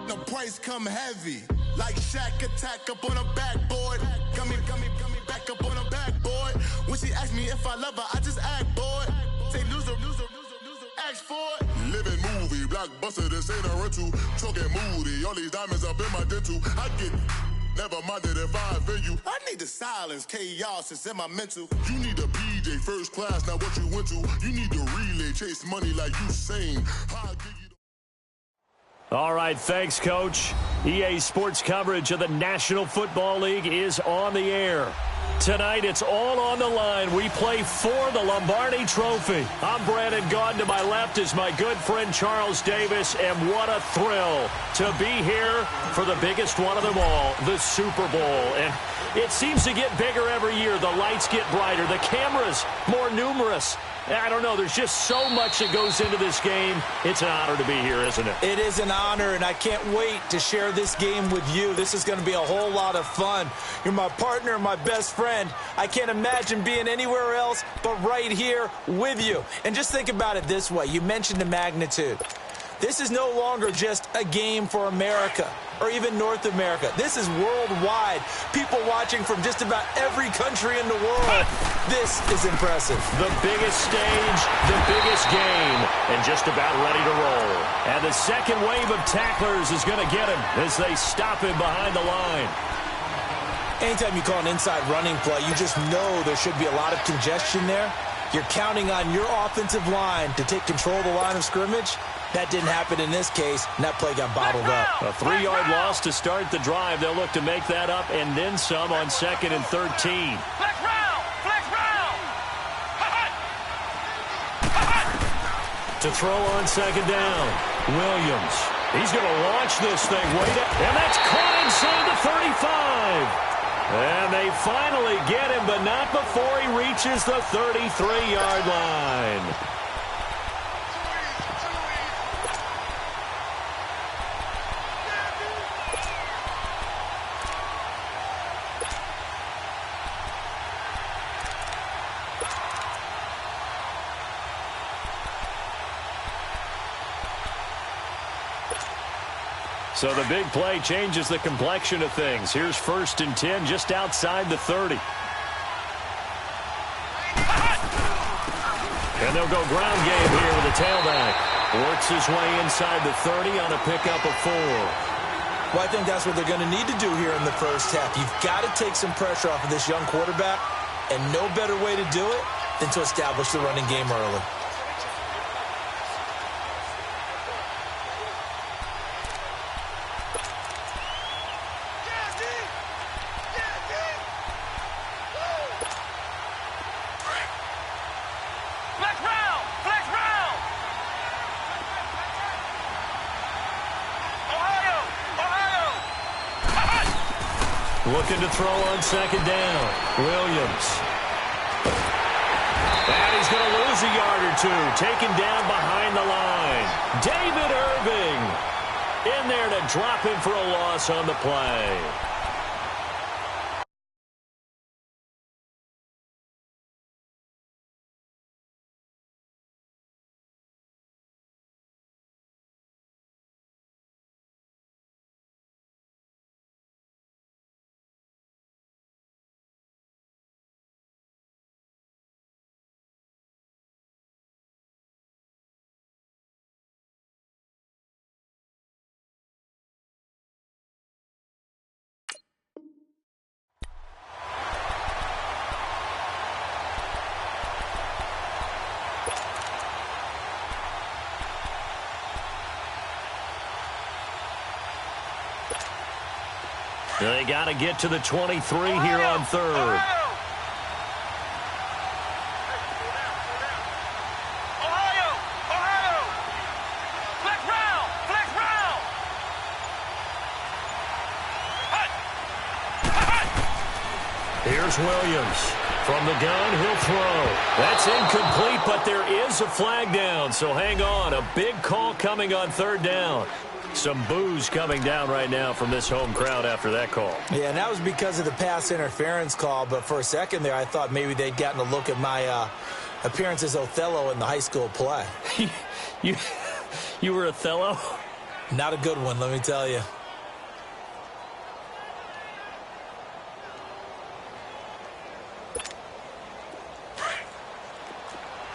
the price come heavy. Like Shaq attack up on a backboard. Gummy, back up on a backboard. When she ask me if I love her, I just act bored. Say loser, ask for it. Living movie, blockbuster, this ain't a rental. Talking moody, all these diamonds up in my dental. I get never minded if I offend you. I need the silence, chaos is in my mental. You need a PJ, first class, not what you went to. You need to relay, chase money like Usain. All right, thanks, Coach. EA Sports coverage of the National Football League is on the air. Tonight, it's all on the line. We play for the Lombardi Trophy. I'm Brandon Gaudin. To my left is my good friend Charles Davis, and what a thrill to be here for the biggest one of them all, the Super Bowl. And it seems to get bigger every year. The lights get brighter. The cameras more numerous. I don't know. There's just so much that goes into this game. It's an honor to be here, isn't it? It is an honor, and I can't wait to share this game with you. This is going to be a whole lot of fun. You're my partner, my best friend. I can't imagine being anywhere else but right here with you. And just think about it this way. You mentioned the magnitude. This is no longer just a game for America or even North America. This is worldwide. People watching from just about every country in the world. This is impressive. The biggest stage, the biggest game, and just about ready to roll. And the second wave of tacklers is going to get him as they stop him behind the line. Anytime you call an inside running play, you just know there should be a lot of congestion there. You're counting on your offensive line to take control of the line of scrimmage. That didn't happen in this case, and that play got bottled up. A 3-yard loss to start the drive. They'll look to make that up and then some on 2nd and 13. Flex round! Flex round! To throw on 2nd down, Williams. He's going to launch this thing way down, and that's caught inside the 35. And they finally get him, but not before he reaches the 33-yard line. So the big play changes the complexion of things. Here's 1st and 10 just outside the 30. And they'll go ground game here with the tailback. Works his way inside the 30 on a pickup of 4. Well, I think that's what they're going to need to do here in the first half. You've got to take some pressure off of this young quarterback, and no better way to do it than to establish the running game early. Looking to throw on 2nd down. Williams. And he's going to lose a yard or two. Taken down behind the line. David Irving in there to drop him for a loss on the play. They got to get to the 23 here on 3rd. Here's Williams. From the gun, he'll throw. That's incomplete, but there is a flag down, so hang on. A big call coming on 3rd down. Some boos coming down right now from this home crowd after that call. Yeah, and that was because of the pass interference call, but for a second there, I thought maybe they'd gotten a look at my appearance as Othello in the high school play. You were Othello? Not a good one, let me tell you.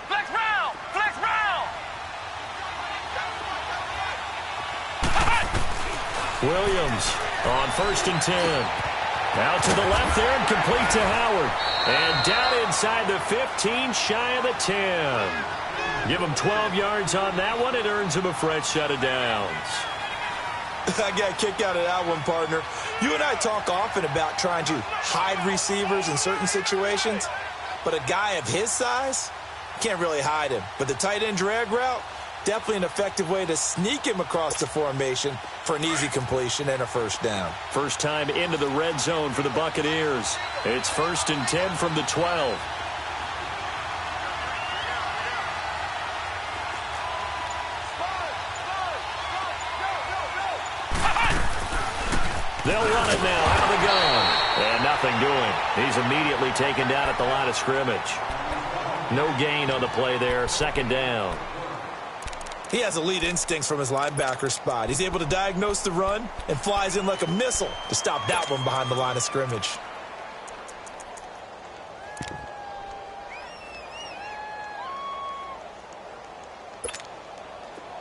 Flex round! Flex round! Williams on 1st and 10. Out to the left there and complete to Howard. And down inside the 15, shy of the 10. Give him 12 yards on that one. It earns him a fresh set of downs. I got a kick out of that one, partner. You and I talk often about trying to hide receivers in certain situations, but a guy of his size, can't really hide him. But the tight end drag route, definitely an effective way to sneak him across the formation for an easy completion and a first down. First time into the red zone for the Buccaneers. It's 1st and 10 from the 12. They'll run it now out of the gun. And nothing doing. He's immediately taken down at the line of scrimmage. No gain on the play there. 2nd down. He has elite instincts from his linebacker spot. He's able to diagnose the run and flies in like a missile to stop that one behind the line of scrimmage.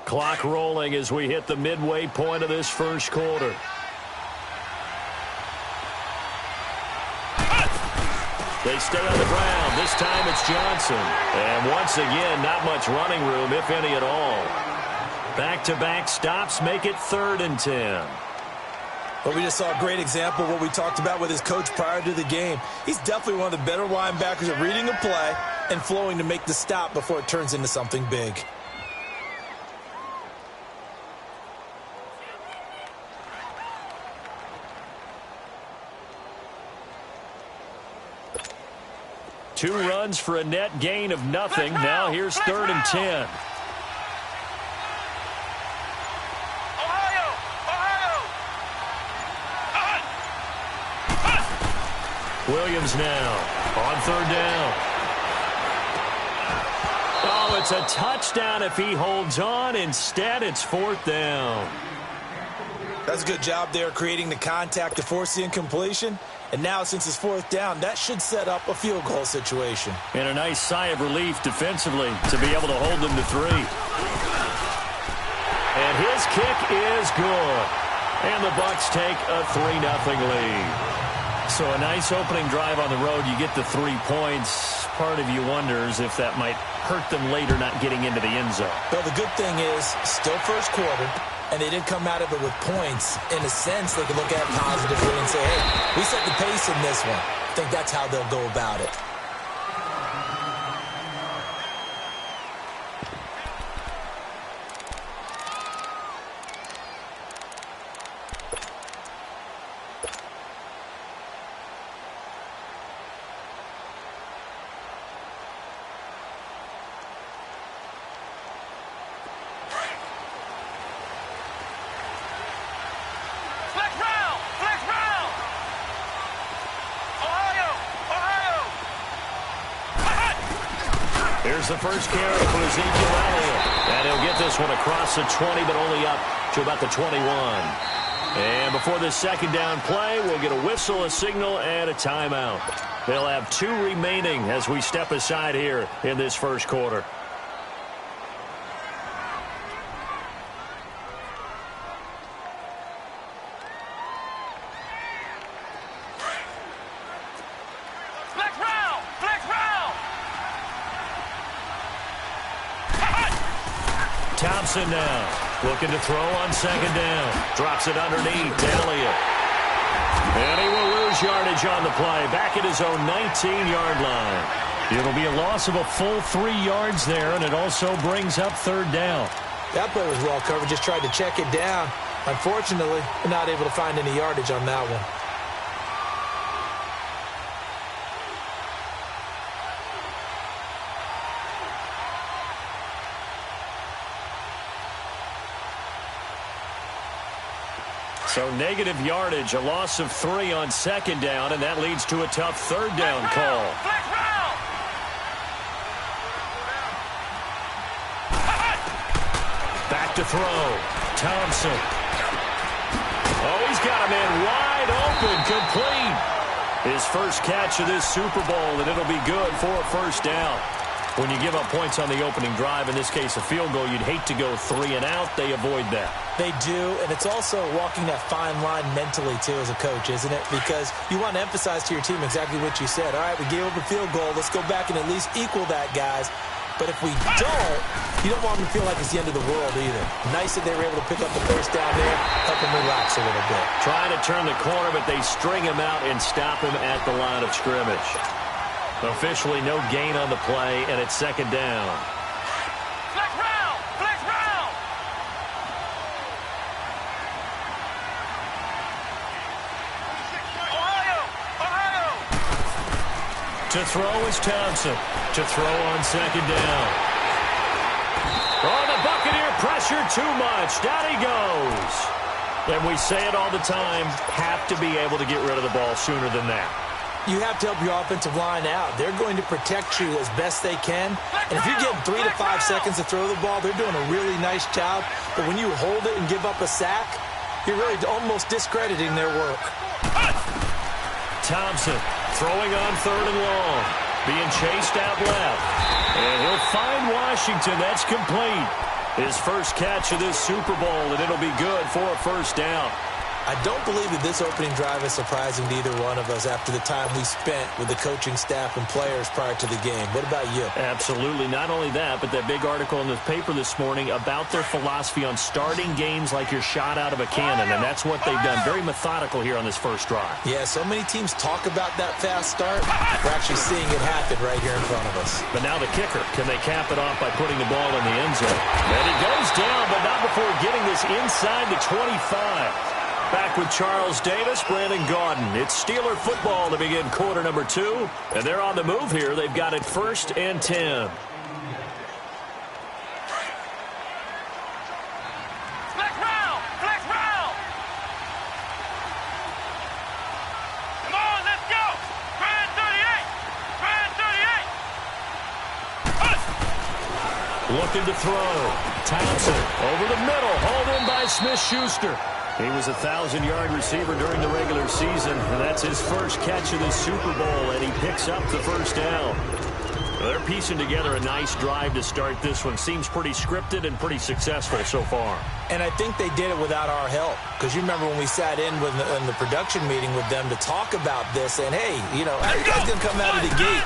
Clock rolling as we hit the midway point of this first quarter. They stay on the ground. This time it's Johnson. And once again, not much running room, if any at all. Back-to-back stops make it 3rd and 10. But we just saw a great example of what we talked about with his coach prior to the game. He's definitely one of the better linebackers at reading a play and flowing to make the stop before it turns into something big. Two runs for a net gain of nothing. Now here's 3rd and 10. Williams now on 3rd down. Oh, it's a touchdown if he holds on. Instead, it's 4th down. That's a good job there creating the contact to force the incompletion. And now, since it's 4th down, that should set up a field goal situation. And a nice sigh of relief defensively to be able to hold them to 3. And his kick is good. And the Bucs take a 3-0 lead. So a nice opening drive on the road. You get the 3 points. Part of you wonders if that might hurt them later not getting into the end zone. Well, the good thing is, still first quarter, and they did come out of it with points. In a sense, they can look at it positively and say, hey, we set the pace in this one. I think that's how they'll go about it. Here's the first carry for Ezekiel Elliott. And he'll get this one across the 20, but only up to about the 21. And before this 2nd down play, we'll get a whistle, a signal, and a timeout. They'll have 2 remaining as we step aside here in this first quarter. Thompson now, looking to throw on 2nd down. Drops it underneath to Elliott. And he will lose yardage on the play, back at his own 19-yard line. It'll be a loss of a full 3 yards there, and it also brings up 3rd down. That play was well covered, just tried to check it down. Unfortunately, we're not able to find any yardage on that one. So negative yardage, a loss of 3 on 2nd down, and that leads to a tough 3rd down call. Back to throw. Thompson. Oh, he's got a man wide open, complete. His first catch of this Super Bowl, and it'll be good for a first down. When you give up points on the opening drive, in this case a field goal, you'd hate to go 3 and out. They avoid that. They do, and it's also walking that fine line mentally, too, as a coach, isn't it? Because you want to emphasize to your team exactly what you said. All right, we gave up a field goal. Let's go back and at least equal that, guys. But if we don't, you don't want them to feel like it's the end of the world either. Nice that they were able to pick up the first down there, help them relax a little bit. Trying to turn the corner, but they string him out and stop him at the line of scrimmage. Officially no gain on the play, and it's second down. Flex round! Flex round! Ohio! Ohio! To throw is Thompson. To throw on second down. Oh, the Buccaneer pressure too much. Down he goes. And we say it all the time, have to be able to get rid of the ball sooner than that. You have to help your offensive line out. They're going to protect you as best they can. And if you're getting 3 to 5 seconds to throw the ball, they're doing a really nice job. But when you hold it and give up a sack, you're really almost discrediting their work. Thompson throwing on third and long. Being chased out left. And he'll find Washington. That's complete. His first catch of this Super Bowl, and it'll be good for a first down. I don't believe that this opening drive is surprising to either one of us after the time we spent with the coaching staff and players prior to the game. What about you? Absolutely. Not only that, but that big article in the paper this morning about their philosophy on starting games like you're shot out of a cannon, and that's what they've done. Very methodical here on this first drive. Yeah, so many teams talk about that fast start. We're actually seeing it happen right here in front of us. But now the kicker. Can they cap it off by putting the ball in the end zone? And it goes down, but not before getting this inside the 25. Back with Charles Davis, Brandon Gaudin. It's Steeler football to begin quarter number 2. And they're on the move here. They've got it 1st and 10. Flex round! Flex round! Come on, let's go! Brand 38! Brand 38! Looking to throw. Thompson over the middle. Hauled in by Smith-Schuster. He was a 1,000-yard receiver during the regular season, and that's his first catch of the Super Bowl, and he picks up the first down. Well, they're piecing together a nice drive to start this one. Seems pretty scripted and pretty successful so far. And I think they did it without our help, because you remember when we sat in the production meeting with them to talk about this, and hey, you know, how are you guys going to come out of the gate?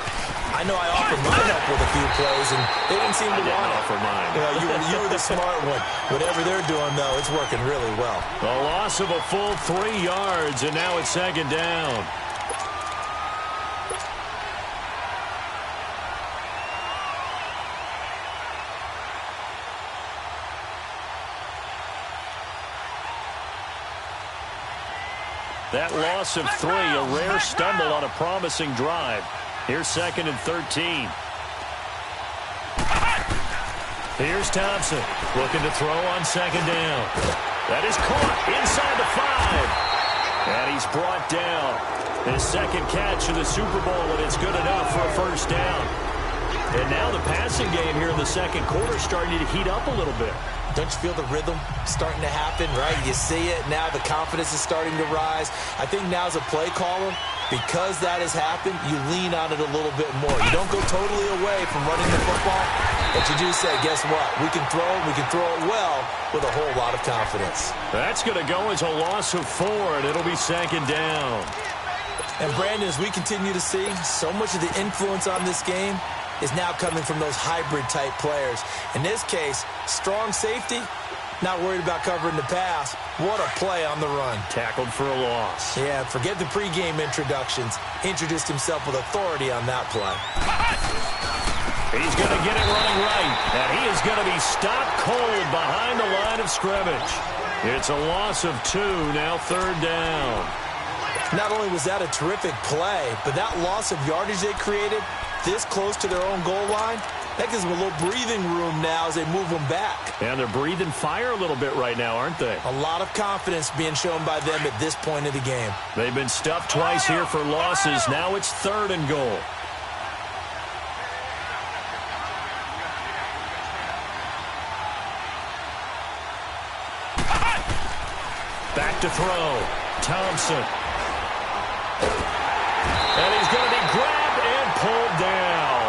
I know I offered my help with a few plays, and they didn't seem to want it. Offer mine. You know, you were the smart one. Whatever they're doing, though, it's working really well. A loss of a full 3 yards, and now it's second down. That loss of 3, a rare stumble on a promising drive. Here's 2nd and 13. Here's Thompson looking to throw on second down. That is caught inside the 5. And he's brought down. His second catch of the Super Bowl, and it's good enough for a first down. And now the passing game here in the second quarter is starting to heat up a little bit. Don't you feel the rhythm starting to happen, right? You see it. Now the confidence is starting to rise. I think now as a play caller, because that has happened, you lean on it a little bit more. You don't go totally away from running the football, but you do say, guess what? We can throw it. We can throw it well with a whole lot of confidence. That's going to go as a loss of 4, and it'll be second down. And, Brandon, as we continue to see, so much of the influence on this game is now coming from those hybrid-type players. In this case, strong safety, not worried about covering the pass. What a play on the run. Tackled for a loss. Yeah, forget the pregame introductions. Introduced himself with authority on that play. He's going to get it running right, and he is going to be stopped cold behind the line of scrimmage. It's a loss of 2, now third down. Not only was that a terrific play, but that loss of yardage they created this close to their own goal line, that gives them a little breathing room now as they move them back. And they're breathing fire a little bit right now, aren't they? A lot of confidence being shown by them at this point of the game. They've been stuffed twice here for losses. Now it's 3rd and goal. Back to throw. Thompson. And he's going to be grabbed and pulled down.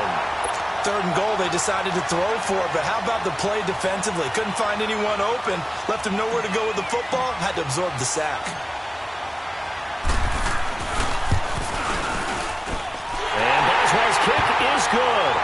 3rd and goal, they decided to throw for it, but how about the play defensively? Couldn't find anyone open, left him nowhere to go with the football, had to absorb the sack. And Boswell's kick is good.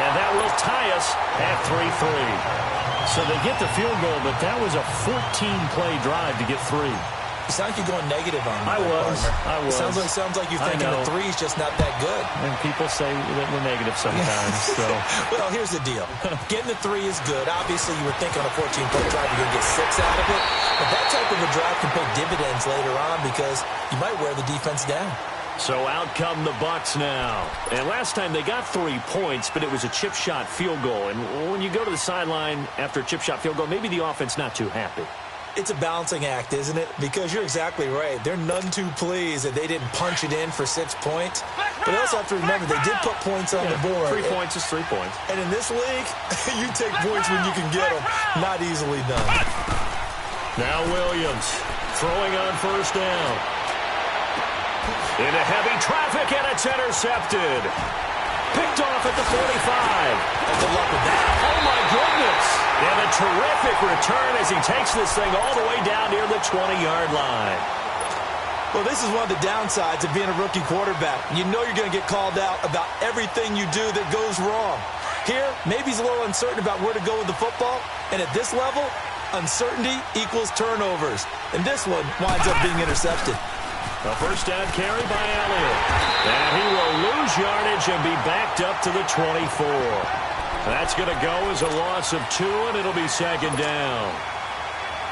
And that will tie us at 3-3. So they get the field goal, but that was a 14-play drive to get 3. You sound like you're going negative on me. I was. Sounds like you're thinking the 3's just not that good. And people say that we're negative sometimes. So. Well, here's the deal. Getting the 3 is good. Obviously, you would think on a 14-play drive you're going to get 6 out of it. But that type of a drive can pay dividends later on because you might wear the defense down. So out come the Bucs now. And last time they got 3 points, but it was a chip shot field goal. And when you go to the sideline after a chip shot field goal, maybe the offense not too happy. It's a balancing act, isn't it? Because you're exactly right. They're none too pleased that they didn't punch it in for 6 points. But they also have to remember they did put points on the board. 3 points is 3 points. And in this league, you take points when you can get them. Not easily done. Now Williams throwing on 1st down. Into heavy traffic, and it's intercepted. Picked off at the 45. Good luck with that. Oh, my goodness. And a terrific return as he takes this thing all the way down near the 20-yard line. Well, this is one of the downsides of being a rookie quarterback. You know you're going to get called out about everything you do that goes wrong. Here, maybe he's a little uncertain about where to go with the football. And at this level, uncertainty equals turnovers. And this one winds up being intercepted. A 1st down carry by Elliott. And he will lose yardage and be backed up to the 24. That's going to go as a loss of 2, and it'll be 2nd down.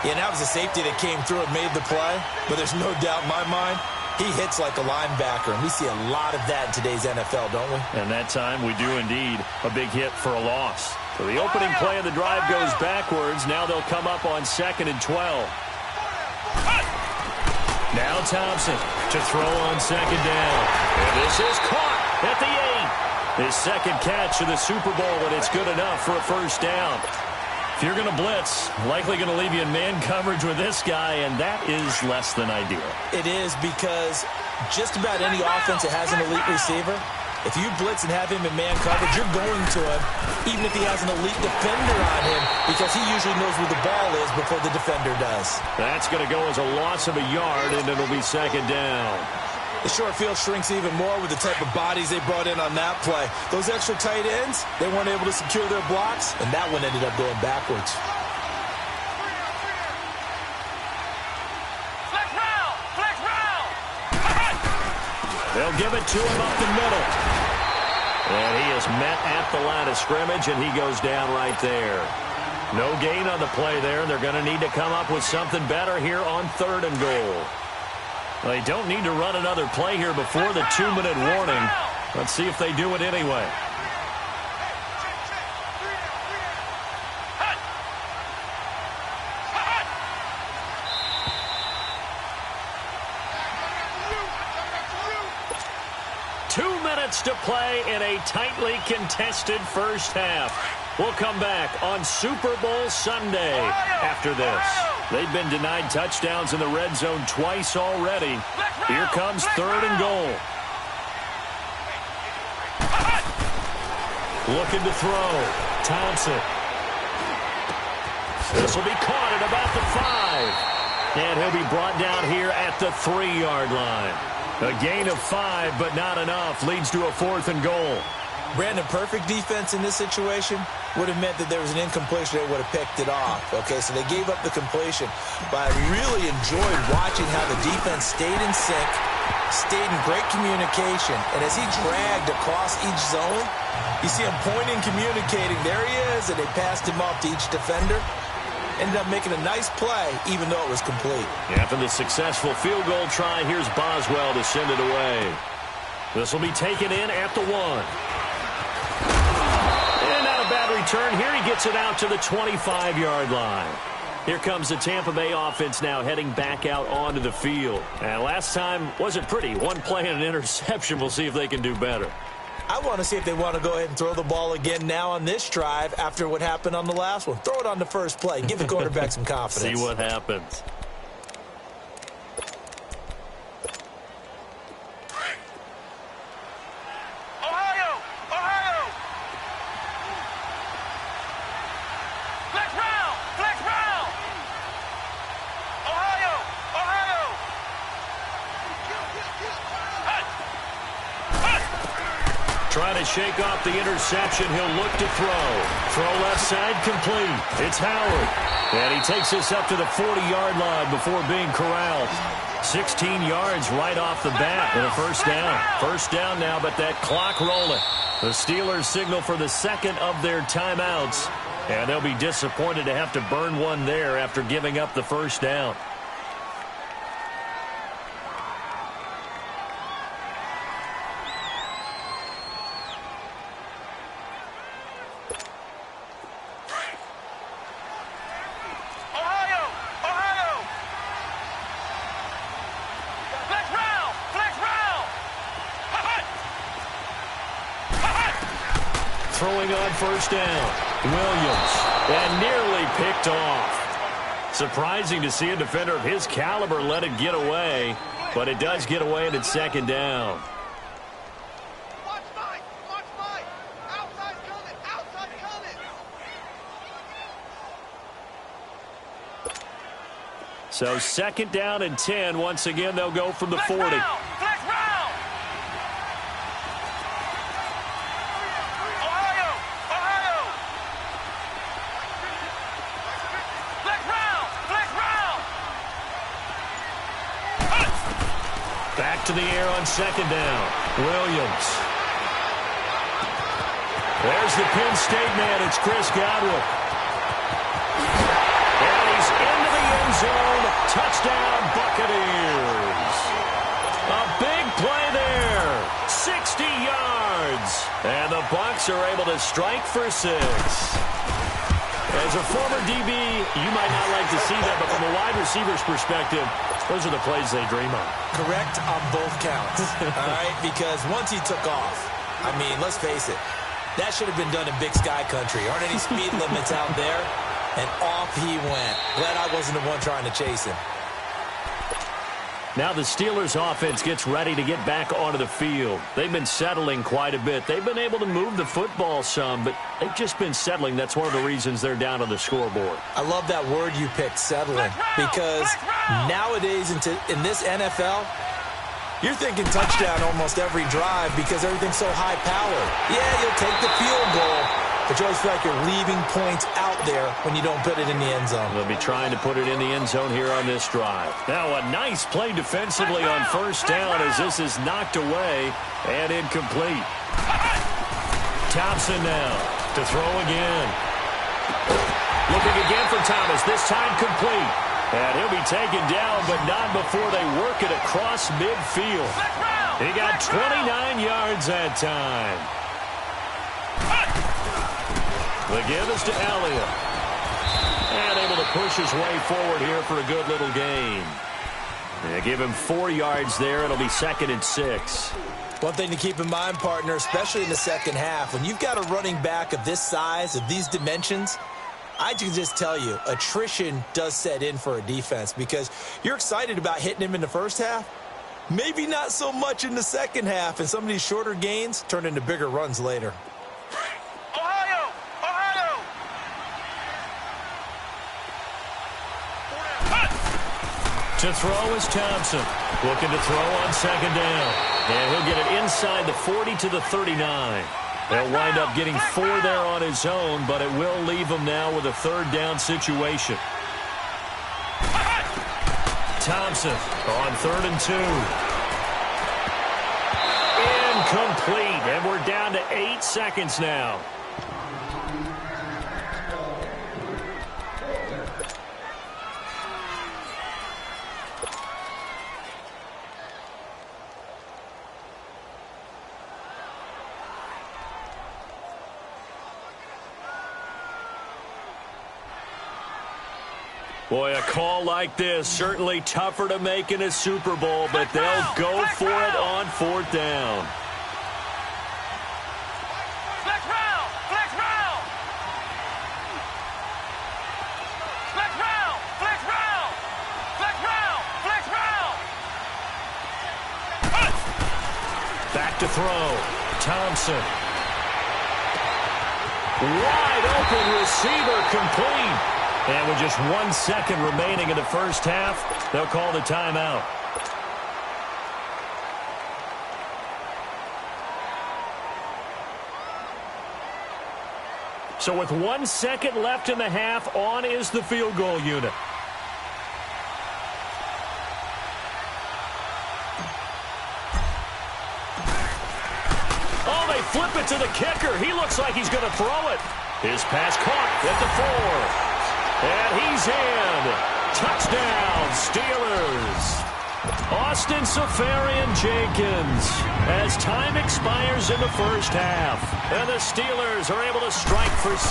Yeah, that was a safety that came through and made the play. But there's no doubt in my mind, he hits like a linebacker. And we see a lot of that in today's NFL, don't we? And that time we do indeed. A big hit for a loss. So the opening play of the drive goes backwards. Now they'll come up on 2nd and 12. Now Thompson to throw on 2nd down. And this is caught at the 8. His 2nd catch of the Super Bowl, and it's good enough for a 1st down. If you're going to blitz, likely going to leave you in man coverage with this guy, and that is less than ideal. It is because just about any offense that has an elite receiver, if you blitz and have him in man coverage, you're going to him, even if he has an elite defender on him, because he usually knows where the ball is before the defender does. That's going to go as a loss of a yard, and it'll be 2nd down. The short field shrinks even more with the type of bodies they brought in on that play. Those extra tight ends, they weren't able to secure their blocks, and that one ended up going backwards. Flex round! They'll give it to him up the middle. And he is met at the line of scrimmage, and he goes down right there. No gain on the play there, and they're going to need to come up with something better here on 3rd and goal. They don't need to run another play here before the 2-minute warning. Let's see if they do it anyway. To play in a tightly contested 1st half. We'll come back on Super Bowl Sunday after this. They've been denied touchdowns in the red zone twice already. Here comes 3rd and goal. Looking to throw. Thompson. This will be caught at about the 5. And he'll be brought down here at the 3-yard line. A gain of 5, but not enough. Leads to a 4th and goal. Brandon, perfect defense in this situation would have meant that there was an incompletion. They would have picked it off. Okay, so they gave up the completion. But I really enjoyed watching how the defense stayed in sync, stayed in great communication. And as he dragged across each zone, you see him pointing, communicating. There he is, and they passed him off to each defender. Ended up making a nice play, even though it was complete. After the successful field goal try, here's Boswell to send it away. This will be taken in at the 1. And not a bad return. Here he gets it out to the 25-yard line. Here comes the Tampa Bay offense now heading back out onto the field. And last time wasn't pretty. 1 play and an interception. We'll see if they can do better. I want to see if they want to go ahead and throw the ball again now on this drive after what happened on the last one. Throw it on the first play. Give the quarterback some confidence. See what happens. Trying to shake off the interception. He'll look to throw. Throw left side complete. It's Howard. And he takes this up to the 40-yard line before being corralled. 16 yards right off the bat and a first down. First down now, but that clock rolling. The Steelers signal for the second of their timeouts. And they'll be disappointed to have to burn one there after giving up the first down. Throwing on first down, Williams, and nearly picked off. Surprising to see a defender of his caliber let it get away, but it does get away and it's second down. Watch Mike! Watch Mike! Outside coming! Outside coming! So second down and 10. Once again, they'll go from the 40. Flex round! Ohio! Ohio! Flex round! Flex round! Back to the air on second down. Williams. There's the Penn State man. It's Chris Godwin. And he's into the end zone. Touchdown, Buccaneers. A big play there. 60 yards. And the Bucs are able to strike for 6. As a former DB, you might not like to see that, but from a wide receiver's perspective, those are the plays they dream of. Correct on both counts, all right? Because once he took off, I mean, let's face it, that should have been done in Big Sky Country. Aren't any speed limits out there? And off he went. Glad I wasn't the one trying to chase him. Now the Steelers offense gets ready to get back onto the field. They've been settling quite a bit. They've been able to move the football some, but they've just been settling. That's one of the reasons they're down on the scoreboard. I love that word you picked, settling, because nowadays in this NFL, you're thinking touchdown almost every drive because everything's so high-powered. Yeah, you'll take the field goal, but you always feel like you're leaving points out there when you don't put it in the end zone. They'll be trying to put it in the end zone here on this drive. Now a nice play defensively on first down as this is knocked away and incomplete. Thompson now to throw again. Looking again for Thomas, this time complete. And he'll be taken down, but not before they work it across midfield. He got 29 yards that time. The give is to Elliott. And able to push his way forward here for a good little gain. They give him 4 yards there. It'll be second and 6. One thing to keep in mind, partner, especially in the second half, when you've got a running back of this size, of these dimensions, I can just tell you, attrition does set in for a defense because you're excited about hitting him in the first half. Maybe not so much in the second half, and some of these shorter gains turn into bigger runs later. Ohio! Ohio! To throw is Thompson. Looking to throw on second down. And he'll get it inside the 40 to the 39. They'll wind up getting 4 there on his own, but it will leave him now with a third down situation. Thompson on 3rd and 2. Incomplete, and we're down to 8 seconds now. Boy, a call like this, certainly tougher to make in a Super Bowl, but they'll go for it on 4th down. Flex round! Flex round! Flex round! Flex round! Flex round! Flex round! Back to throw. Thompson. Wide open receiver complete. And with just 1 second remaining in the first half, they'll call the timeout. So with 1 second left in the half, on is the field goal unit. Oh, they flip it to the kicker. He looks like he's going to throw it. His pass caught at the 4. And he's in. Touchdown, Steelers. Austin Safarian-Jenkins as time expires in the first half. And the Steelers are able to strike for 6.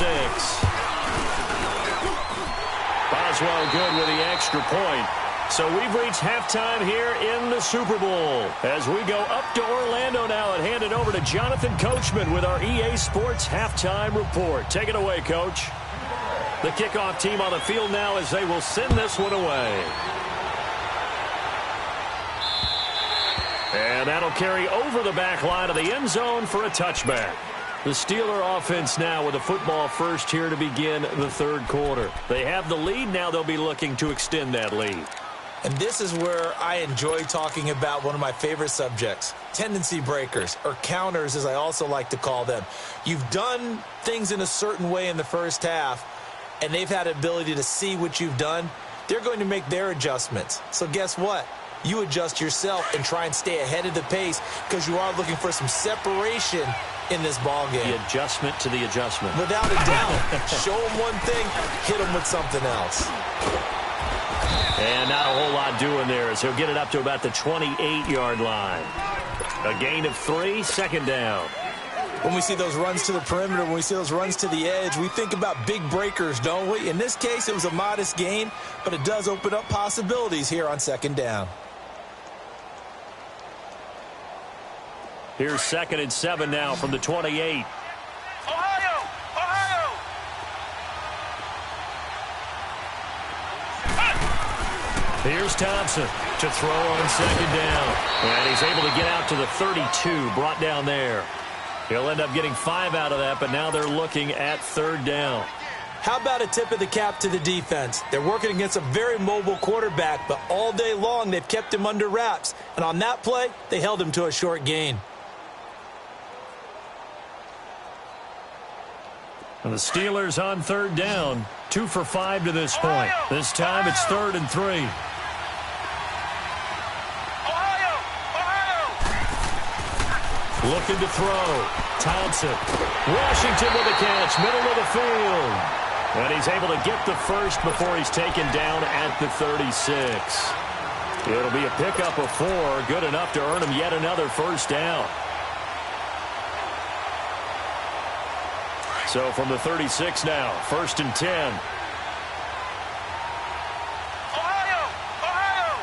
Boswell good with the extra point. So we've reached halftime here in the Super Bowl. As we go up to Orlando now and hand it over to Jonathan Coachman with our EA Sports Halftime Report. Take it away, Coach. The kickoff team on the field now as they will send this one away. And that'll carry over the back line of the end zone for a touchback. The Steeler offense now with a football first here to begin the third quarter. They have the lead. Now they'll be looking to extend that lead. And this is where I enjoy talking about one of my favorite subjects, tendency breakers, or counters as I also like to call them. You've done things in a certain way in the first half, and they've had the ability to see what you've done. They're going to make their adjustments. So guess what? You adjust yourself and try and stay ahead of the pace because you are looking for some separation in this ball game. The adjustment to the adjustment. Without a doubt. Show them one thing, hit them with something else. And not a whole lot doing there as he'll get it up to about the 28-yard line. A gain of 3, second down. When we see those runs to the perimeter, when we see those runs to the edge, we think about big breakers, don't we? In this case, it was a modest gain, but it does open up possibilities here on second down. Here's 2nd and 7 now from the 28. Ohio! Ohio! Here's Thompson to throw on second down. And he's able to get out to the 32, brought down there. He'll end up getting 5 out of that, but now they're looking at third down. How about a tip of the cap to the defense? They're working against a very mobile quarterback, but all day long they've kept him under wraps. And on that play, they held him to a short gain. And the Steelers on third down, 2 for 5 to this point. This time it's 3rd and 3. Ohio! Ohio! Looking to throw. Thompson. Washington with a catch, middle of the field. And he's able to get the first before he's taken down at the 36. It'll be a pickup of 4, good enough to earn him yet another first down. So from the 36 now, 1st and 10. Ohio! Ohio!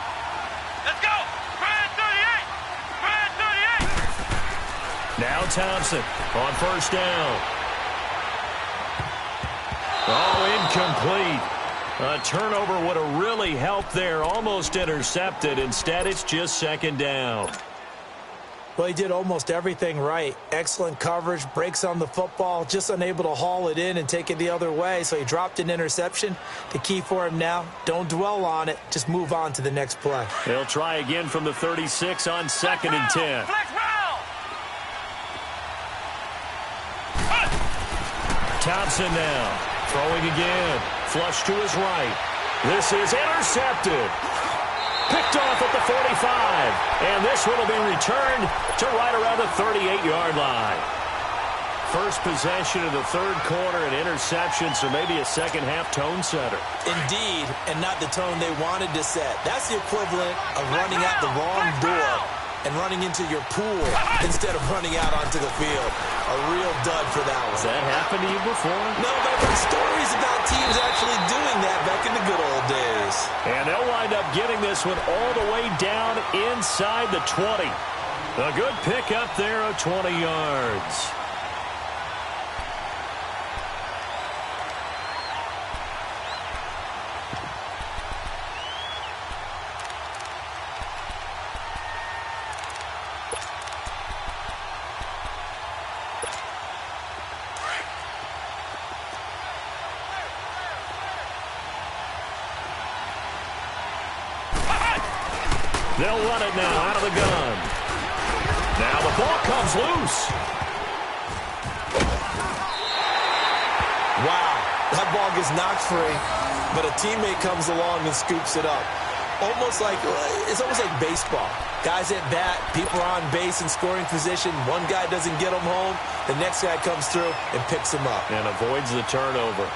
Let's go! Brad 38! Brad 38! Now Thompson on first down. Oh, incomplete. A turnover would have really helped there. Almost intercepted. Instead, it's just second down. Well, he did almost everything right. Excellent coverage, breaks on the football, just unable to haul it in and take it the other way. So he dropped an interception. The key for him now, don't dwell on it. Just move on to the next play. They'll try again from the 36 on 2nd and 10. Flex round! Thompson now, throwing again. Flush to his right. This is intercepted. Picked off at the 45. And this one will be returned to right around the 38-yard line. First possession of the third quarter, an interception, so maybe a second-half tone setter. Indeed, and not the tone they wanted to set. That's the equivalent of running out the wrong door and running into your pool instead of running out onto the field. A real dud for that one. Has that happened to you before? No, but I've heard stories about teams actually doing that back in the good old days. And they'll wind up getting this one all the way down inside the 20. A good pick up there of 20 yards. They'll run it now out of the gun. Now the ball comes loose. ball gets knocked free, but a teammate comes along and scoops it up. It's almost like baseball. Guys at bat, people are on base in scoring position. One guy doesn't get them home. The next guy comes through and picks them up. And avoids the turnover.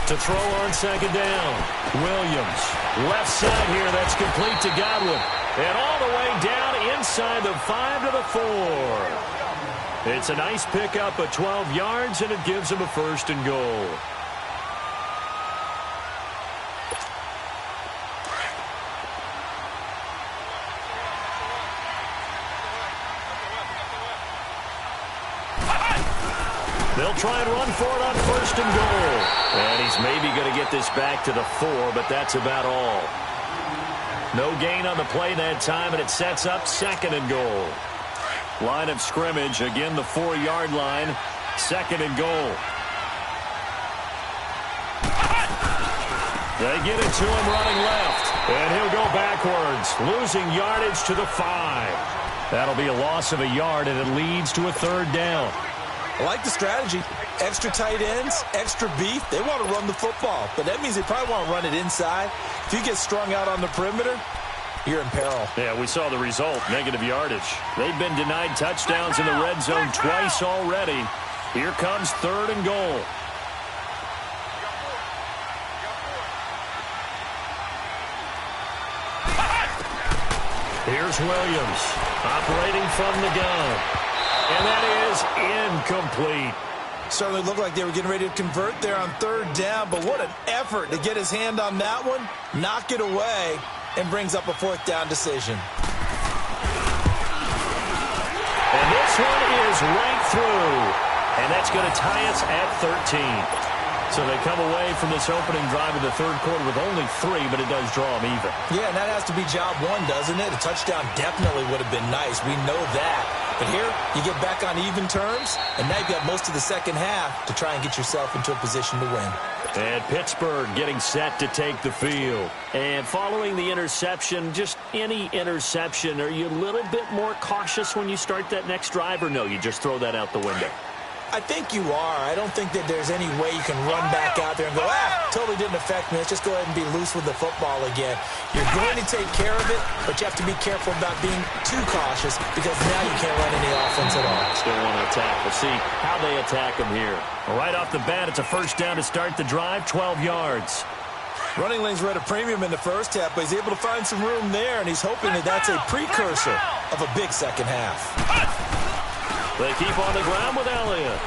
To throw on second down. Williams. Left side here. That's complete to Godwin. And all the way down inside the 5 to the 4. It's a nice pickup of 12 yards, and it gives him a 1st and goal. They'll try and run for it on 1st and goal. And he's maybe going to get this back to the 4, but that's about all. No gain on the play that time, and it sets up 2nd and goal. Line of scrimmage, again the 4-yard line, 2nd and goal. They get it to him running left, and he'll go backwards, losing yardage to the 5. That'll be a loss of a yard, and it leads to a 3rd down. I like the strategy. Extra tight ends, extra beef. They want to run the football, but that means they probably want to run it inside. If you get strung out on the perimeter, you're in peril. Yeah, we saw the result, negative yardage. They've been denied touchdowns in the red zone twice already. Here comes 3rd and goal. Here's Williams, operating from the gun. And that is incomplete. Certainly looked like they were getting ready to convert there on 3rd down, but what an effort to get his hand on that one, knock it away, and brings up a 4th down decision. And this one is right through, and that's going to tie us at 13. So they come away from this opening drive in the 3rd quarter with only 3, but it does draw them even. Yeah, and that has to be job 1, doesn't it? A touchdown definitely would have been nice. We know that. But here, you get back on even terms, and now you've got most of the second half to try and get yourself into a position to win. And Pittsburgh getting set to take the field. And following the interception, just any interception, are you a little bit more cautious when you start that next drive, or no, you just throw that out the window? I think you are. I don't think that there's any way you can run back out there and go, totally didn't affect me. Let's just go ahead and be loose with the football again. You're going to take care of it, but you have to be careful about being too cautious because now you can't run any offense at all. Still want to attack. We'll see how they attack them here. Right off the bat, it's a 1st down to start the drive, 12 yards. Running lanes were at a premium in the 1st half, but he's able to find some room there, and he's hoping that that's a precursor of a big second half. They keep on the ground with Elliott.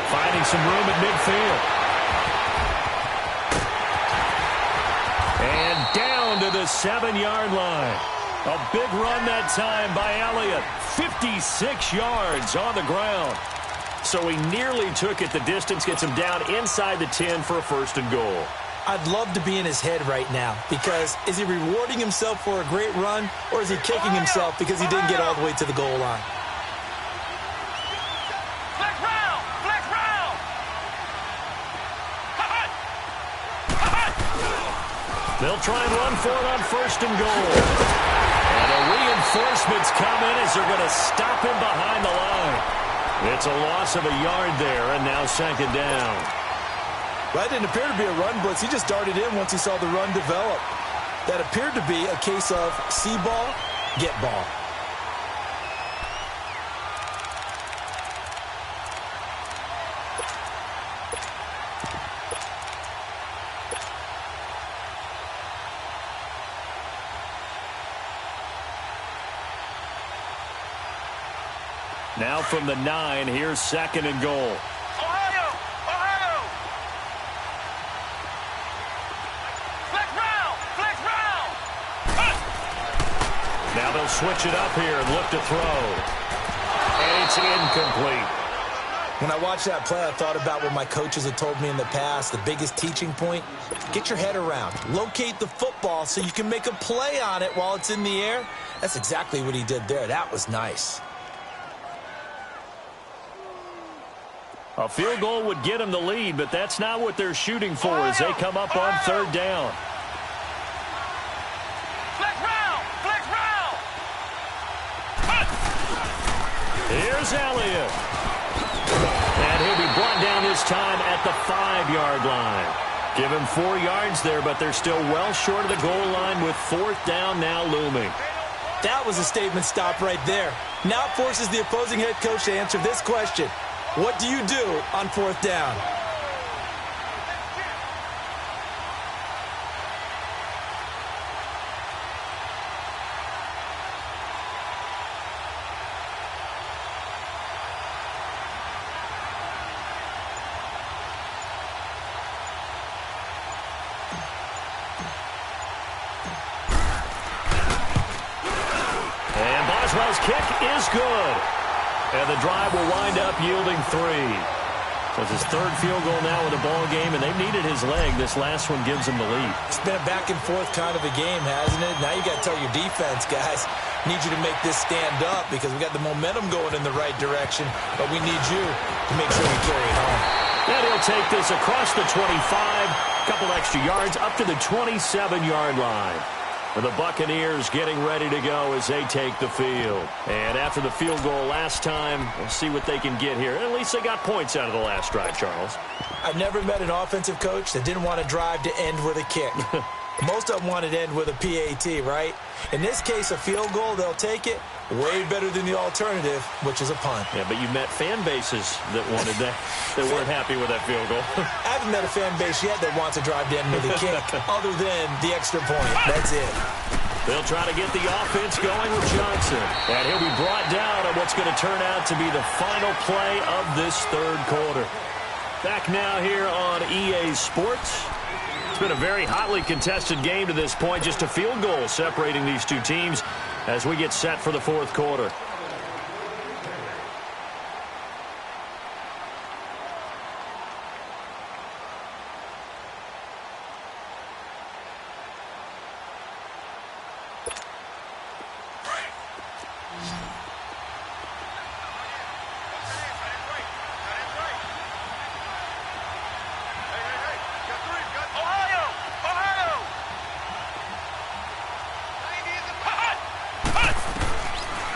Finding some room at midfield. And down to the 7-yard line. A big run that time by Elliott. 56 yards on the ground. So he nearly took it the distance, gets him down inside the 10 for a 1st and goal. I'd love to be in his head right now because is he rewarding himself for a great run or is he kicking himself because he didn't get all the way to the goal line? They'll try and run for it on 1st and goal. And the reinforcements come in as they're going to stop him behind the line. It's a loss of a yard there, and now 2nd down. Well, that didn't appear to be a run blitz. He just darted in once he saw the run develop. That appeared to be a case of see ball, get ball. Now from the 9, here's 2nd and goal. Ohio! Ohio! Flex round! Flex round! Now they'll switch it up here and look to throw. And it's incomplete. When I watched that play, I thought about what my coaches had told me in the past. The biggest teaching point, get your head around. Locate the football so you can make a play on it while it's in the air. That's exactly what he did there. That was nice. A field goal would get them the lead, but that's not what they're shooting for as they come up on third down. Here's Elliott. And he'll be brought down this time at the 5-yard line. Give him 4 yards there, but they're still well short of the goal line with fourth down now looming. That was a statement stop right there. Now it forces the opposing head coach to answer this question. What do you do on fourth down? Boswell's kick is good. And the drive will wind up yielding 3. So it's his third field goal now in the ball game, and they've needed his leg. This last one gives him the lead. It's been a back-and-forth kind of a game, hasn't it? Now you got to tell your defense, guys, need you to make this stand up because we got the momentum going in the right direction, but we need you to make sure we carry it home. And he'll take this across the 25, a couple extra yards, up to the 27-yard line. For the Buccaneers getting ready to go as they take the field. And after the field goal last time, we'll see what they can get here. At least they got points out of the last drive, Charles. I've never met an offensive coach that didn't want to drive to end with a kick. Most of them wanted to end with a PAT, right? In this case, a field goal, they'll take it. Way better than the alternative, which is a punt. Yeah, but you met fan bases that wanted that, that weren't happy with that field goal. I haven't met a fan base yet that wants to drive to end with a kick, other than the extra point. That's it. They'll try to get the offense going with Johnson. And he'll be brought down on what's going to turn out to be the final play of this third quarter. Back now here on EA Sports. It's been a very hotly contested game to this point. Just a field goal separating these two teams as we get set for the fourth quarter.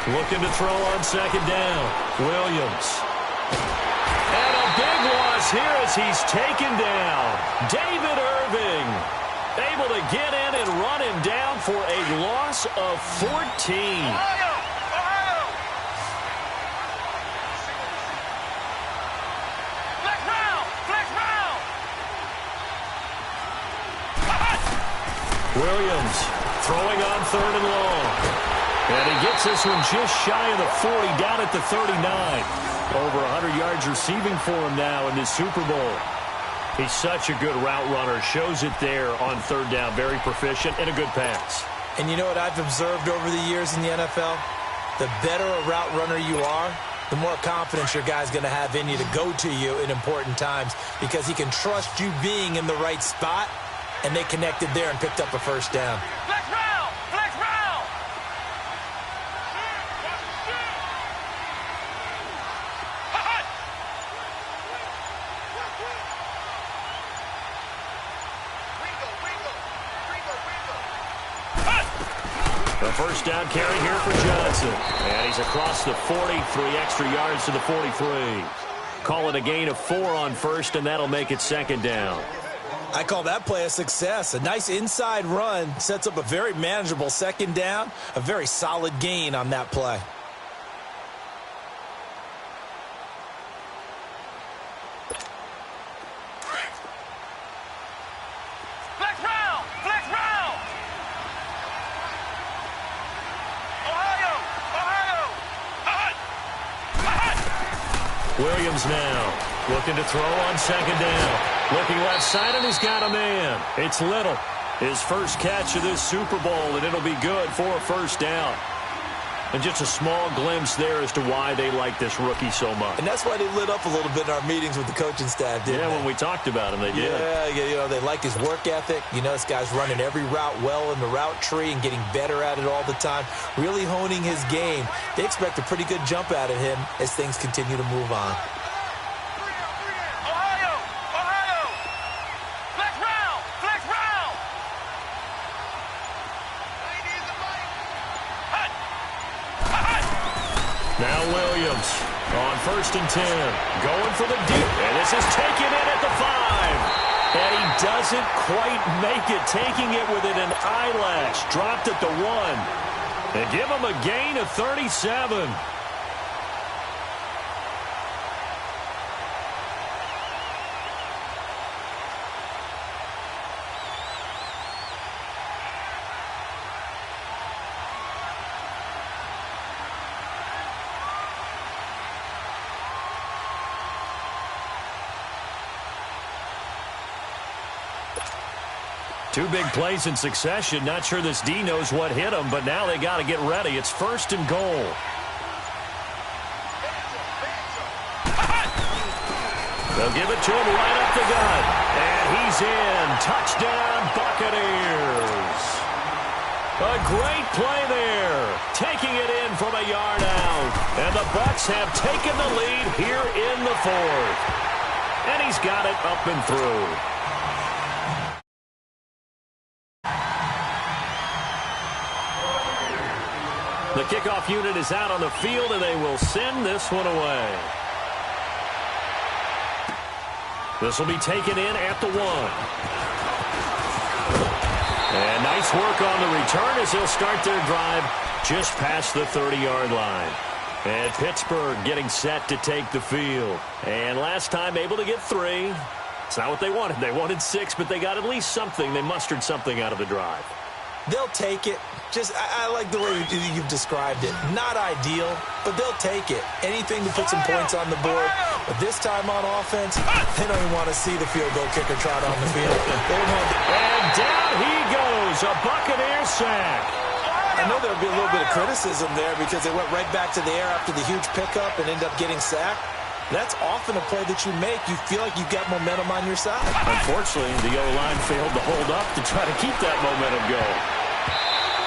Looking to throw on second down. Williams. And a big loss here as he's taken down. David Irving able to get in and run him down for a loss of 14. Williams throwing on third and long. And he gets this one just shy of the 40, down at the 39. Over 100 yards receiving for him now in this Super Bowl. He's such a good route runner. Shows it there on third down. Very proficient and a good pass. And you know what I've observed over the years in the NFL? The better a route runner you are, the more confidence your guy's going to have in you to go to you in important times because he can trust you being in the right spot, and they connected there and picked up a first down. First down carry here for Johnson. And he's across the 40, 3 extra yards to the 43. Call it a gain of 4 on first, and that'll make it second down. I call that play a success. A nice inside run sets up a very manageable second down. A very solid gain on that play. Williams now looking to throw on second down. Looking left side, and he's got a man. It's Little. His first catch of this Super Bowl, and it'll be good for a first down. And just a small glimpse there as to why they like this rookie so much. And that's why they lit up a little bit in our meetings with the coaching staff, didn't they? Yeah, when we talked about him, they did. Yeah, they like his work ethic. This guy's running every route well in the route tree and getting better at it all the time, really honing his game. They expect a pretty good jump out of him as things continue to move on. Now Williams on 1st and 10, going for the deep, and this is taken in at the 5. And he doesn't quite make it, taking it within an eyelash. Dropped at the 1. And give him a gain of 37. Two big plays in succession. Not sure this D knows what hit him, but now they got to get ready. It's 1st and goal. They'll give it to him right up the gut. And he's in. Touchdown, Buccaneers. A great play there. Taking it in from a yard out. And the Bucs have taken the lead here in the 4th. And he's got it up and through. The kickoff unit is out on the field, and they will send this one away. This will be taken in at the 1. And nice work on the return as they'll start their drive just past the 30-yard line. And Pittsburgh getting set to take the field. And last time able to get 3. It's not what they wanted. They wanted 6, but they got at least something. They mustered something out of the drive. They'll take it. I like the way you've described it. Not ideal, but they'll take it. Anything to put some points on the board. But this time on offense, they don't even want to see the field goal kicker trot on the field. And down he goes. A Buccaneer sack. I know there'll be a little bit of criticism there because they went right back to the air after the huge pickup and ended up getting sacked. That's often a play that you make. You feel like you've got momentum on your side. Unfortunately, the O-line failed to hold up to try to keep that momentum going.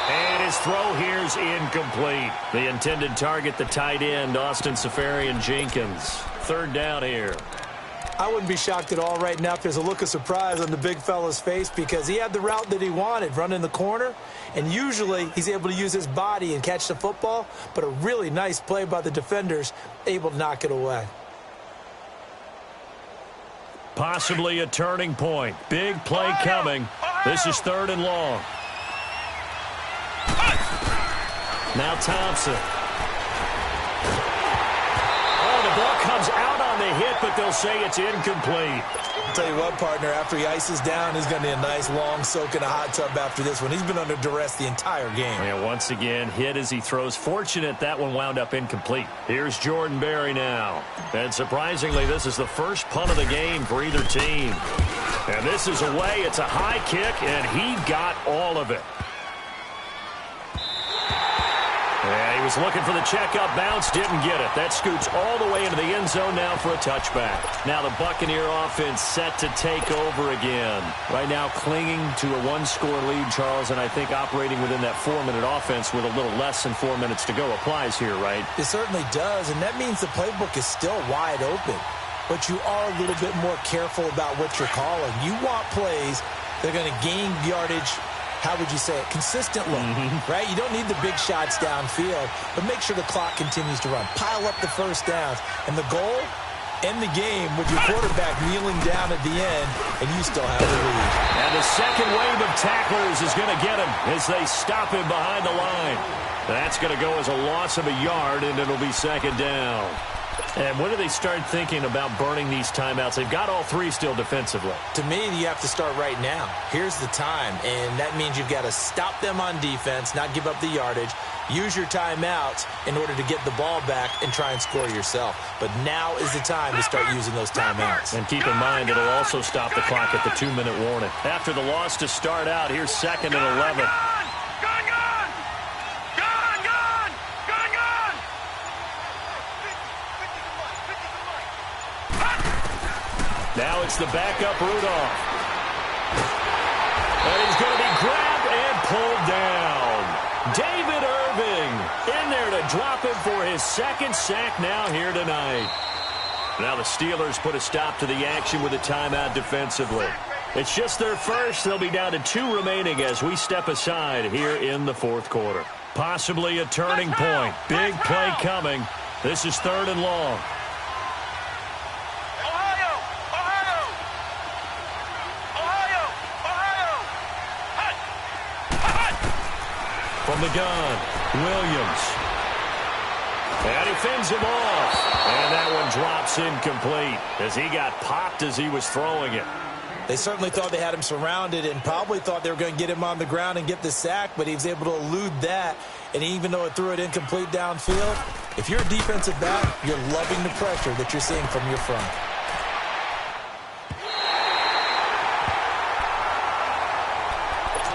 And his throw here is incomplete. The intended target, the tight end, Austin Safarian-Jenkins. 3rd down here. I wouldn't be shocked at all right now if there's a look of surprise on the big fella's face because he had the route that he wanted, running the corner, and usually he's able to use his body and catch the football, but a really nice play by the defenders, able to knock it away. Possibly a turning point. Big play coming. This is 3rd and long. Now Thompson. Oh, the ball comes out on the hit, but they'll say it's incomplete. I'll tell you what, partner, after he ices down, he's going to need a nice long soak in a hot tub after this one. He's been under duress the entire game. And once again, hit as he throws. Fortunate that one wound up incomplete. Here's Jordan Berry now. And surprisingly, this is the first punt of the game for either team. And this is away. It's a high kick, and he got all of it. Yeah, he was looking for the check-up bounce, didn't get it. That scoots all the way into the end zone now for a touchback. Now the Buccaneer offense set to take over again. Right now clinging to a 1-score lead, Charles, and I think operating within that 4-minute offense with a little less than 4 minutes to go applies here, right? It certainly does, and that means the playbook is still wide open. But you are a little bit more careful about what you're calling. You want plays that are going to gain yardage, how would you say it, consistently, right? You don't need the big shots downfield, but make sure the clock continues to run. Pile up the first downs. And the goal, end the game with your quarterback kneeling down at the end, and you still have the lead. And the second wave of tacklers is going to get him as they stop him behind the line. That's going to go as a loss of a yard, and it'll be 2nd down. And when do they start thinking about burning these timeouts? They've got all 3 still defensively. To me, you have to start right now. Here's the time, and that means you've got to stop them on defense, not give up the yardage, use your timeouts in order to get the ball back and try and score yourself. But now is the time to start using those timeouts. And keep in mind, it'll also stop the clock at the 2-minute warning. After the loss to start out, here's 2nd and 11. Now it's the backup Rudolph. And he's going to be grabbed and pulled down. David Irving in there to drop him for his second sack now here tonight. Now the Steelers put a stop to the action with a timeout defensively. It's just their first. They'll be down to 2 remaining as we step aside here in the fourth quarter. Possibly a turning point. Big play coming. This is 3rd and long. From the gun, Williams. And he fends him off. And that one drops incomplete as he got popped as he was throwing it. They certainly thought they had him surrounded and probably thought they were going to get him on the ground and get the sack, but he was able to elude that. And even though it threw it incomplete downfield, if you're a defensive back, you're loving the pressure that you're seeing from your front.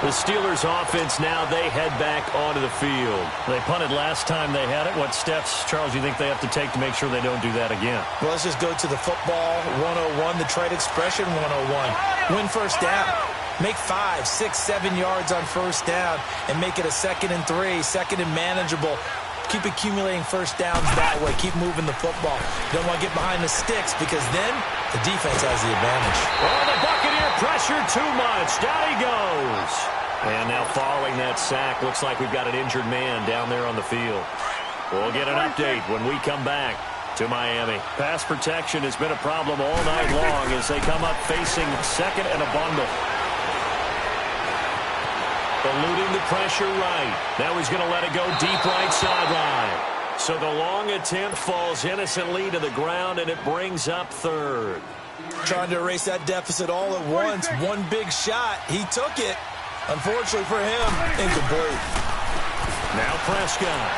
The Steelers offense now, they head back onto the field. They punted last time they had it. What steps, Charles, you think they have to take to make sure they don't do that again? Well, let's just go to the football 101, the trade expression 101. Win first down. Make 5, 6, 7 yards on first down and make it a 2nd and 3, 2nd and manageable. Keep accumulating first downs that way. Keep moving the football. You don't want to get behind the sticks because then the defense has the advantage. Oh, the Buccaneer pressure too much. Down he goes. And now following that sack, looks like we've got an injured man down there on the field. We'll get an update when we come back to Miami. Pass protection has been a problem all night long as they come up facing 2nd and a bundle. Eluding the pressure right. Now he's going to let it go deep right sideline. So the long attempt falls innocently to the ground, and it brings up 3rd. Trying to erase that deficit all at once. One big shot. He took it. Unfortunately for him, incomplete. Now Prescott.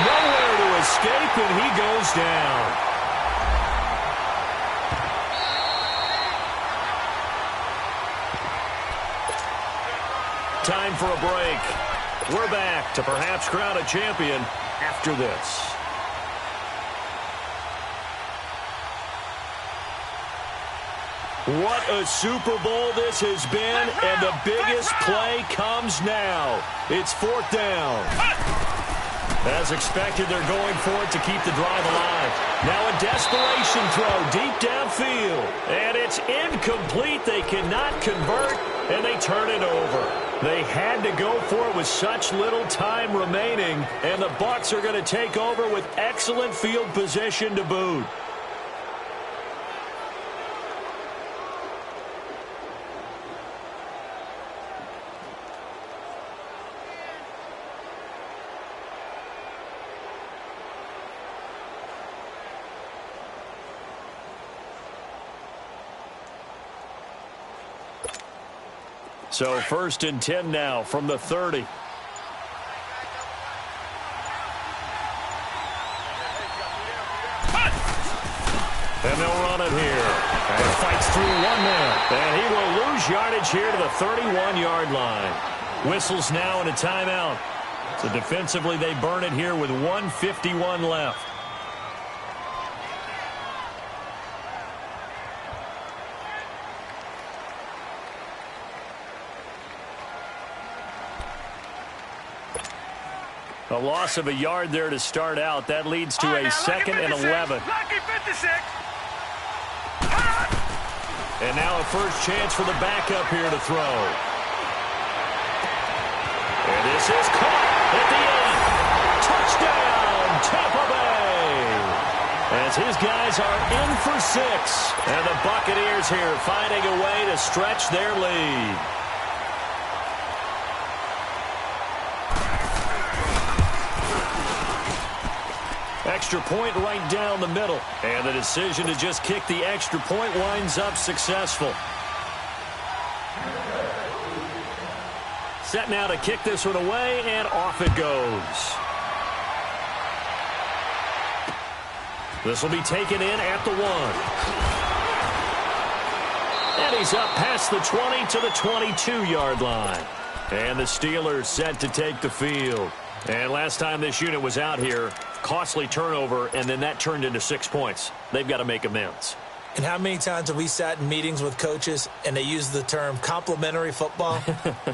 Nowhere to escape, and he goes down. Time for a break. We're back to perhaps crown a champion after this. What a Super Bowl this has been, and the biggest play comes now. It's 4th down. As expected, they're going for it to keep the drive alive. Now a desperation throw deep downfield, and it's incomplete. They cannot convert, and they turn it over. They had to go for it with such little time remaining, and the Bucs are going to take over with excellent field position to boot. So 1st and 10 now from the 30. And they'll run it here. And fights through one man. And he will lose yardage here to the 31-yard line. Whistles now and a timeout. So defensively they burn it here with 1:51 left. A loss of a yard there to start out. That leads to a 2nd and 11. And now a first chance for the backup here to throw. And this is caught at the 8. Touchdown, Tampa Bay. As his guys are in for 6. And the Buccaneers here finding a way to stretch their lead. Extra point right down the middle. And the decision to just kick the extra point winds up successful. Set now to kick this one away, and off it goes. This will be taken in at the 1. And he's up past the 20 to the 22-yard line. And the Steelers set to take the field. And last time this unit was out here, costly turnover, and then that turned into 6 points. They've got to make amends. And how many times have we sat in meetings with coaches and they use the term complementary football?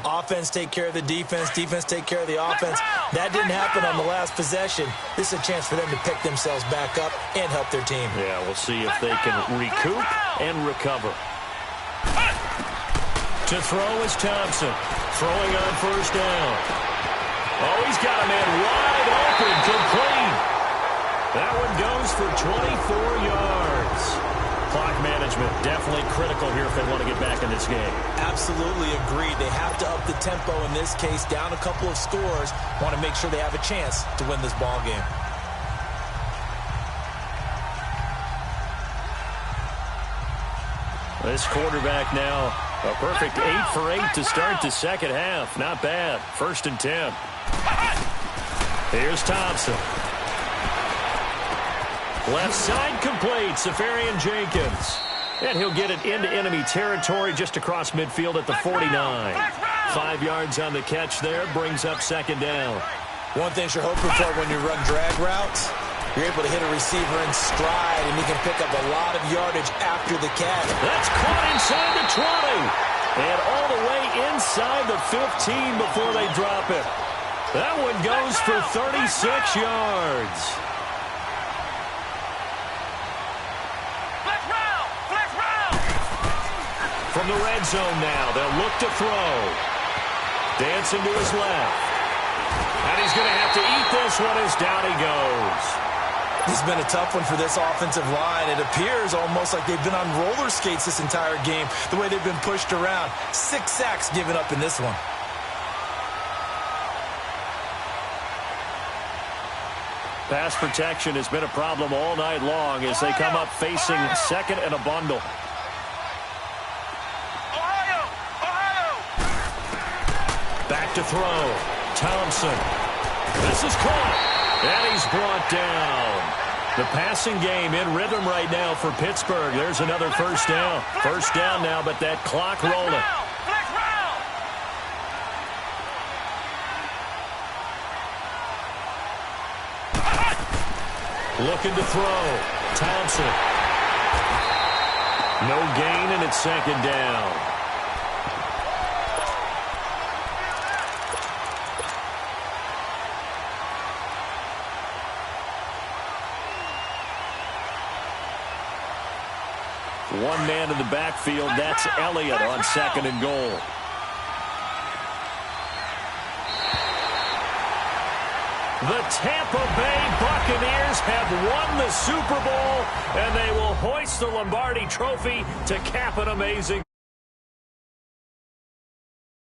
Offense take care of the defense, defense take care of the offense. That didn't happen on the last possession. This is a chance for them to pick themselves back up and help their team. Yeah, we'll see if they can recoup and recover. To throw is Thompson. Throwing on first down. Oh, he's got a man wide open, complete. That one goes for 24 yards. Clock management definitely critical here if they want to get back in this game. Absolutely agreed. They have to up the tempo in this case, down a couple of scores. Want to make sure they have a chance to win this ball game. This quarterback now, a perfect 8 for 8 to start the second half. Not bad. 1st and 10. Here's Thompson. Left side complete, Safarian Jenkins. And he'll get it into enemy territory just across midfield at the 49. 5 yards on the catch there, brings up 2nd down. One thing you're hoping for when you run drag routes, you're able to hit a receiver in stride, and he can pick up a lot of yardage after the catch. That's caught inside the 20. And all the way inside the 15 before they drop it. That one goes for 36 yards. From the red zone now, they'll look to throw. Dancing to his left. And he's going to have to eat this one as down he goes. This has been a tough one for this offensive line. It appears almost like they've been on roller skates this entire game, the way they've been pushed around. 6 sacks given up in this one. Pass protection has been a problem all night long as they come up facing second and a bundle. Back to throw. Thompson. This is caught. And he's brought down. The passing game in rhythm right now for Pittsburgh. There's another 1st down. 1st down now, but that clock rolling. Looking to throw. Thompson. No gain, and it's 2nd down. One man in the backfield. That's Elliott on 2nd and goal. The Tampa Bay Buccaneers have won the Super Bowl, and they will hoist the Lombardi Trophy to cap an amazing